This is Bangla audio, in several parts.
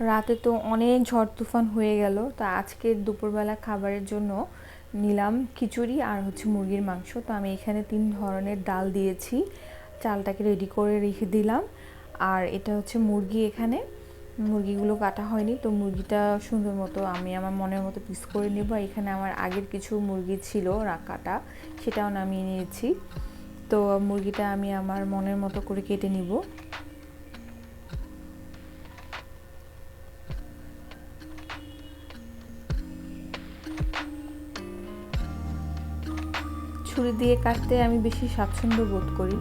রাতে তো অনেক ঝড় তুফান হয়ে গেল, তা আজকের দুপুরবেলা খাবারের জন্য নিলাম খিচুড়ি আর হচ্ছে মুরগির মাংস। তো আমি এখানে 3 ধরনের ডাল দিয়েছি, চালটাকে রেডি করে রেখে দিলাম। আর এটা হচ্ছে মুরগি, এখানে মুরগিগুলো কাটা হয়নি, তো মুরগিটা সুন্দর মতো আমি আমার মনের মতো পিস করে নেব। এখানে আমার আগের কিছু মুরগি ছিল কাটা, সেটাও নামিয়ে নিয়েছি। তো মুরগিটা আমি আমার মনের মতো করে কেটে নিব। ছুরি দিয়ে কাটতে আমি বেশি স্বাচ্ছন্দ্য বোধ করি,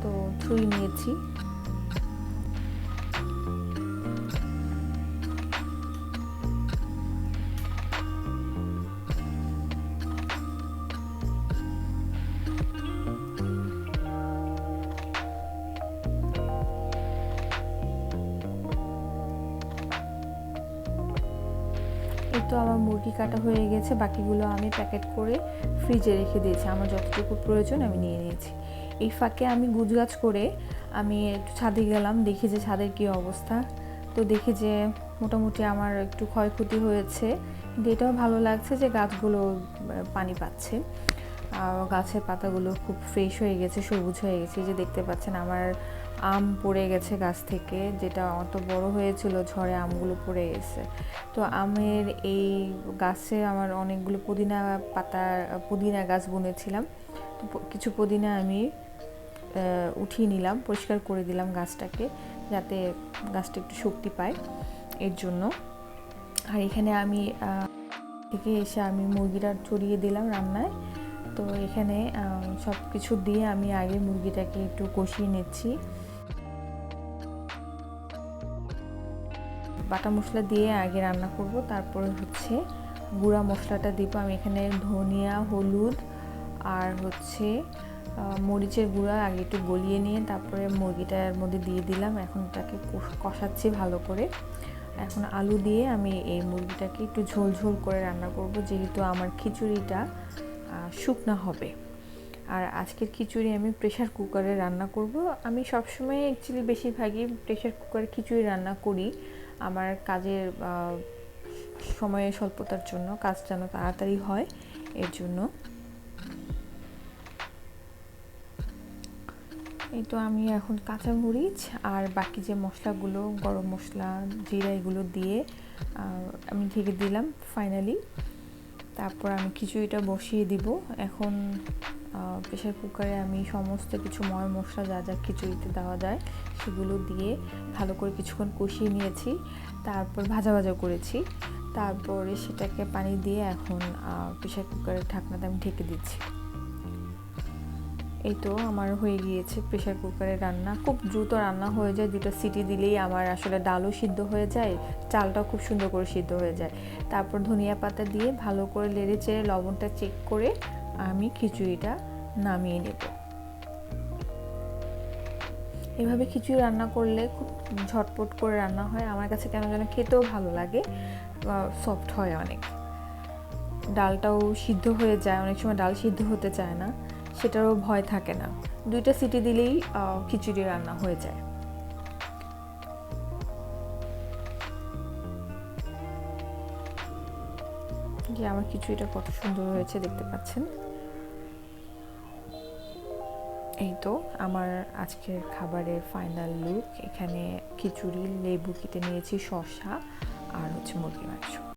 তো ছুরি নিয়েছি। এই তো আমার মুরগি কাটা হয়ে গেছে, বাকিগুলো আমি প্যাকেট করে ফ্রিজে রেখে দিয়েছি। আমার যতটুকু প্রয়োজন আমি নিয়ে নিয়েছি। এই ফাঁকে আমি গুছগাছ করে আমি একটু ছাদে গেলাম, দেখি যে ছাদের কী অবস্থা। তো দেখি যে মোটামুটি আমার একটু ক্ষয়ক্ষতি হয়েছে, কিন্তু এটাও ভালো লাগছে যে গাছগুলো পানি পাচ্ছে। গাছের পাতাগুলো খুব ফ্রেশ হয়ে গেছে, সবুজ হয়ে গেছে। এই যে দেখতে পাচ্ছেন আমার আম পড়ে গেছে গাছ থেকে, যেটা অত বড় হয়েছিল ঝড়ে আমগুলো পড়ে গেছে। তো আমের এই গাছে আমার অনেকগুলো পুদিনা গাছ বুনেছিলাম, তো কিছু পুদিনা আমি উঠিয়ে নিলাম, পরিষ্কার করে দিলাম গাছটাকে, যাতে গাছটা একটু শক্তি পায় এর জন্য। আর এখানে আমি থেকে এসে আমি মুরগিটা চড়িয়ে দিলাম রান্নায়। তো এখানে সব কিছু দিয়ে আমি আগে মুরগিটাকে একটু কষিয়ে নিচ্ছি। বাটা মশলা দিয়ে আগে রান্না করব, তারপরে হচ্ছে গুঁড়া মশলাটা দিব। আমি এখানে ধনিয়া, হলুদ আর হচ্ছে মরিচের গুঁড়া আগে একটু গলিয়ে নিয়ে তারপরে মুরগিটার মধ্যে দিয়ে দিলাম। এখন এটাকে কষাচ্ছি ভালো করে। এখন আলু দিয়ে আমি এই মুরগিটাকে একটু ঝোল ঝোল করে রান্না করব, যেহেতু আমার খিচুড়িটা শুকনা হবে। আর আজকের খিচুড়ি আমি প্রেশার কুকারে রান্না করব। আমি সবসময় অ্যাকচুয়ালি বেশিরভাগই প্রেশার কুকারে খিচুড়ি রান্না করি, আমার কাজের সময়ের স্বল্পতার জন্য, কাজ যেন তাড়াতাড়ি হয় এর জন্য। এই তো আমি এখন কাঁচামরিচ আর বাকি যে মশলাগুলো, গরম মশলা, জিরা, এগুলো দিয়ে আমি ঢেকে দিলাম ফাইনালি। তারপর আমি খিচুড়িটা বসিয়ে দিব। এখন প্রেশার কুকারে আমি সমস্ত কিছু ময় মশলা যা যা খিচুড়িতে দেওয়া যায় সেগুলো দিয়ে ভালো করে কিছুক্ষণ কষিয়ে নিয়েছি, তারপর ভাজা ভাজা করেছি। তারপরে সেটাকে পানি দিয়ে এখন প্রেশার কুকারের ঢাকনাটা আমি ঢেকে দিচ্ছি। এই তো আমার হয়ে গিয়েছে প্রেশার কুকারে রান্না, খুব দ্রুত রান্না হয়ে যায়। 2টা সিটি দিলেই আমার আসলে ডালও সিদ্ধ হয়ে যায়, চালটাও খুব সুন্দর করে সিদ্ধ হয়ে যায়। তারপর ধনিয়া পাতা দিয়ে ভালো করে নেড়ে চেড়ে লবণটা চেক করে আমি খিচুড়িটা নামিয়ে নেব। এভাবে খিচুড়ি রান্না করলে খুব ঝটপট করে রান্না হয়, আমার কাছে কেন যেন খেতেও ভালো লাগে, সফট হয় অনেক। ডালটাও সিদ্ধ হয়ে যায়, অনেক সময় ডাল সিদ্ধ হতে চায় না, সেটারও ভয় থাকে না। 2টা সিটি দিলেই খিচুড়ি রান্না হয়ে যায়। যে আমার খিচুড়িটা কত সুন্দর হয়েছে দেখতে পাচ্ছেন। এই তো আমার আজকের খাবারের ফাইনাল লুক। এখানে খিচুড়ি, লেবু কেটে নিয়েছি, শসা আর হচ্ছে মুরগির মাংস।